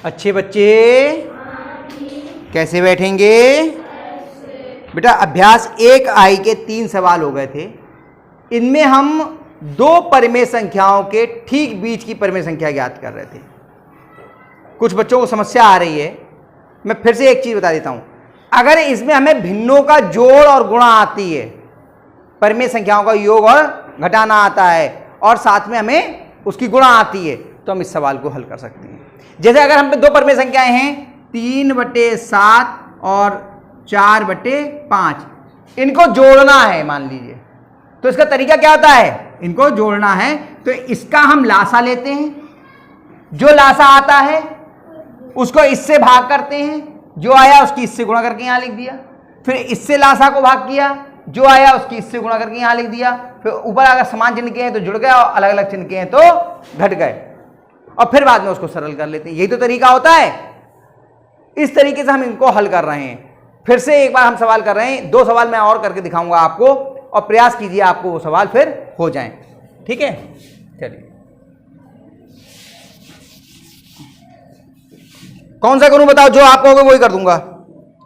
अच्छे बच्चे कैसे बैठेंगे? बेटा अभ्यास 1I के 3 सवाल हो गए थे। इनमें हम 2 परिमेय संख्याओं के ठीक बीच की परिमेय संख्या ज्ञात कर रहे थे। कुछ बच्चों को समस्या आ रही है, मैं फिर से एक चीज बता देता हूं। अगर इसमें हमें भिन्नों का जोड़ और गुणा आती है, परिमेय संख्याओं का योग और घटाना आता है, और साथ में हमें उसकी गुणा आती है, तो हम इस सवाल को हल कर सकते हैं। जैसे अगर हम पे 2 परिमेय संख्याएं हैं 3/7 और 4/5, इनको जोड़ना है मान लीजिए, तो इसका तरीका क्या होता है? इनको जोड़ना है तो इसका हम लासा लेते हैं, जो लासा आता है उसको इससे भाग करते हैं, जो आया उसकी इससे गुणा करके यहां लिख दिया, फिर इससे लासा को भाग किया, जो आया उसकी इससे गुणा करके यहां लिख दिया, फिर ऊपर अगर समान चिन्ह के हैं तो जुड़ गए और अलग अलग चिन्ह के हैं तो घट गए, और फिर बाद में उसको सरल कर लेते हैं। यही तो तरीका होता है। इस तरीके से हम इनको हल कर रहे हैं। फिर से एक बार हम सवाल कर रहे हैं, 2 सवाल मैं और करके दिखाऊंगा आपको, और प्रयास कीजिए आपको वो सवाल फिर हो जाएं। ठीक है, चलिए कौन सा करूं बताओ? जो आप कहोगे वही कर दूंगा।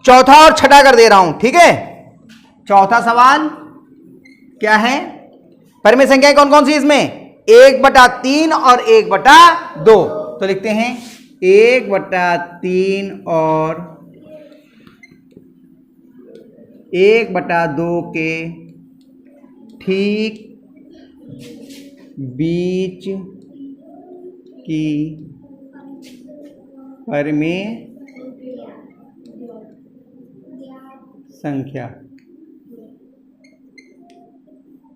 चौथा और छठा कर दे रहा हूं, ठीक है। चौथा सवाल क्या है? परिमेय संख्याएं कौन कौन सी इसमें? 1/3 और 1/2। तो लिखते हैं 1/3 और 1/2 के ठीक बीच की परिमेय संख्या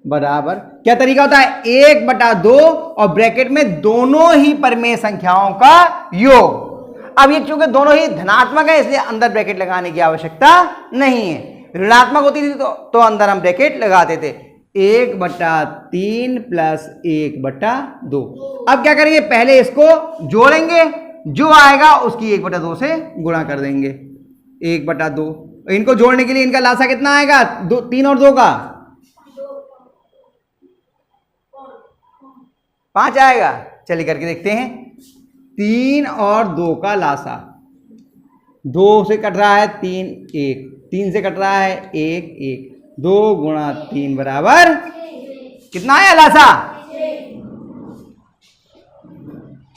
बराबर, क्या तरीका होता है? 1/2 और ब्रैकेट में दोनों ही परिमेय संख्याओं का योग। अब ये चूंकि दोनों ही धनात्मक है, इसलिए अंदर ब्रैकेट लगाने की आवश्यकता नहीं है। ऋणात्मक होती थी तो अंदर हम ब्रैकेट लगाते थे। 1/3 प्लस 1/2। अब क्या करेंगे? पहले इसको जोड़ेंगे, जो आएगा उसकी 1/2 से गुणा कर देंगे। 1/2, इनको जोड़ने के लिए इनका लासा कितना आएगा? 3 और 2 का 5 आएगा। चलिए करके देखते हैं। 3 और 2 का लासा, 2 से कट रहा है 3, 1, 3 से कट रहा है 1, 1, 2 गुणा 3 बराबर कितना आया लासा?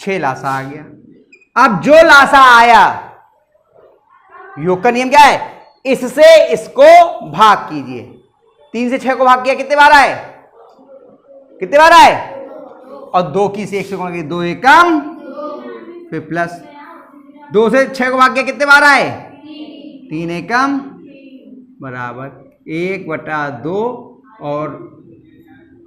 6 लासा आ गया। अब जो लासा आया, योग का नियम क्या है? इससे इसको भाग कीजिए। 3 से 6 को भाग किया, कितने बार आए? कितने बार आए? और 2 की से 1 से गुणा किया, 2 एकम, फिर प्लस 2 से 6 को भाग किया, कितने बार आए? 3 एकम बराबर 1/2 और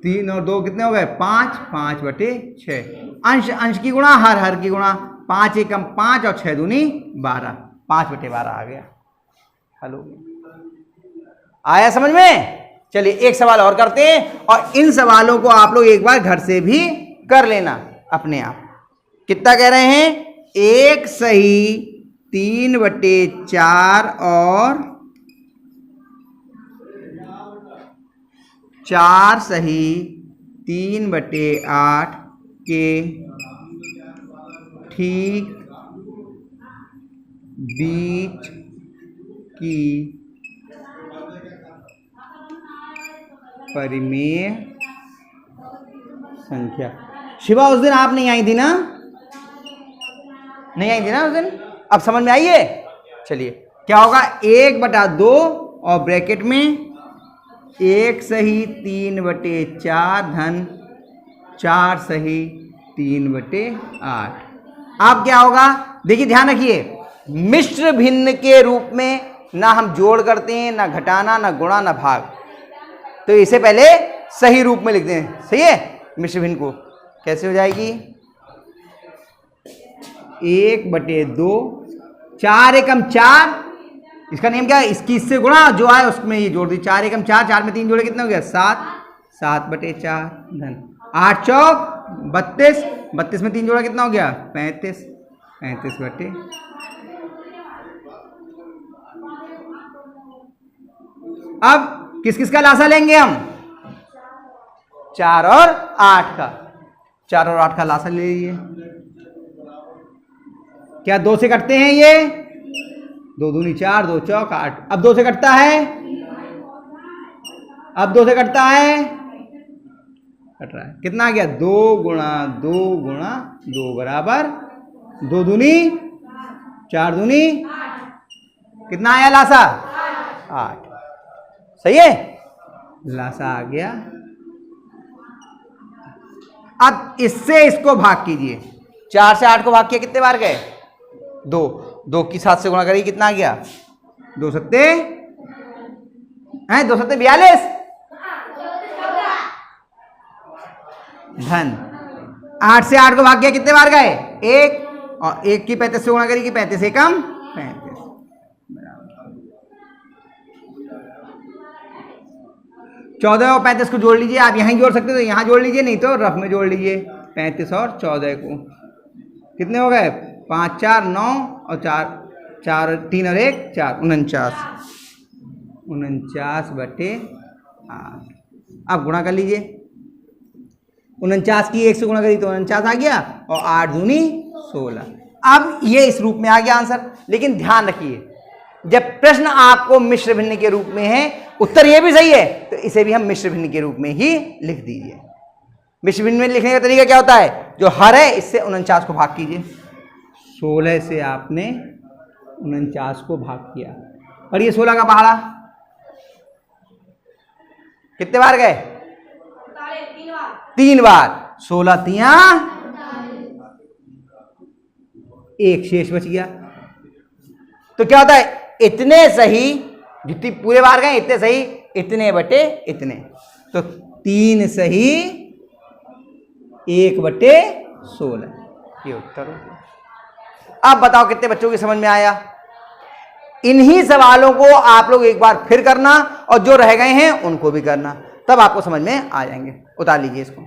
3 और 2 कितने हो गए? 5, 5/6। अंश अंश की गुणा, हर हर की गुणा। 5 एकम 5 और 6 दूनी 12, 5/12 आ गया। हेलो, आया समझ में? चलिए एक सवाल और करते हैं, और इन सवालों को आप लोग एक बार घर से भी कर लेना अपने आप। कितना कह रहे हैं? 1 सही 3/4 और 4 सही 3/8 के ठीक बीच की परिमेय संख्या। शिवा उस दिन आप नहीं आई थी ना? नहीं आई थी ना उस दिन? अब समझ में आई है? चलिए क्या होगा? 1/2 और ब्रैकेट में 1 सही 3/4 धन 4 सही 3/8। अब क्या होगा? देखिए ध्यान रखिए, मिश्र भिन्न के रूप में ना हम जोड़ करते हैं, ना घटाना, ना गुणा, ना भाग। तो इसे पहले सही रूप में लिखते हैं। सही है? मिश्र भिन्न को कैसे हो जाएगी? 1/2, 4 एकम 4, इसका नियम क्या है? इसकी इससे गुणा, जो आए उसमें ये जोड़ दी। 4 एकम 4, 4 में 3 जोड़े कितना हो गया? 7, 7/4 धन 8 चौक 32, 32 में 3 जोड़ा कितना हो गया? 35, 35/। अब किस किस का लासा लेंगे हम? 4 और 8 का। 4 और 8 का लासा ले लीजिए। क्या 2 से कटते हैं ये? 2 दूनी 4, 2 चौक 8। अब 2 से कटता है, अब 2 से कटता है, कट रहा है। कितना आ गया? 2 गुणा 2 गुणा 2 बराबर 2 दूनी 4 दूनी, कितना आया लासा? 8। सही है, लासा आ गया। अब इससे इसको भाग कीजिए। 4 से 8 को भाग किया, कितने बार गए? 2। 2 की 7 से गुणा करिए, कितना आ गया? 2 सत्ते हैं, 2 सत्ते 42 धन। 8 से 8 को भाग किया, कितने बार गए? 1। और 1 की 35 से गुणा करिए, 35 से कम 35 14 और 35 को जोड़ लीजिए। आप यहीं जोड़ सकते हो तो यहां जोड़ लीजिए, नहीं तो रफ में जोड़ लीजिए। 35 और 14 को कितने हो गए? 5 4 9 और 4 3 और 1 4 49 बटे 8। अब गुणा कर लीजिए। 49 की 1 से गुणा करी तो 49 आ गया और 8 दूनी 16। अब ये इस रूप में आ गया आंसर। लेकिन ध्यान रखिए, जब प्रश्न आपको मिश्र भिन्न के रूप में है, उत्तर ये भी सही है, तो इसे भी हम मिश्र भिन्न के रूप में ही लिख दीजिए। मिश्र भिन्न में लिखने का तरीका क्या होता है? जो हर है इससे 49 को भाग कीजिए। 16 से आपने 49 को भाग किया और ये 16 का पहाड़ा कितने बार गए? 3 बार। 16 तिया 1 शेष बच गया। तो क्या होता है? इतने सही, जितनी पूरे बार गए इतने सही, इतने बटे इतने, तो 3 सही 1 बटे 16, ये उत्तर हो गया। अब बताओ कितने बच्चों की समझ में आया? इन्हीं सवालों को आप लोग एक बार फिर करना और जो रह गए हैं उनको भी करना, तब आपको समझ में आ जाएंगे। उतार लीजिए इसको।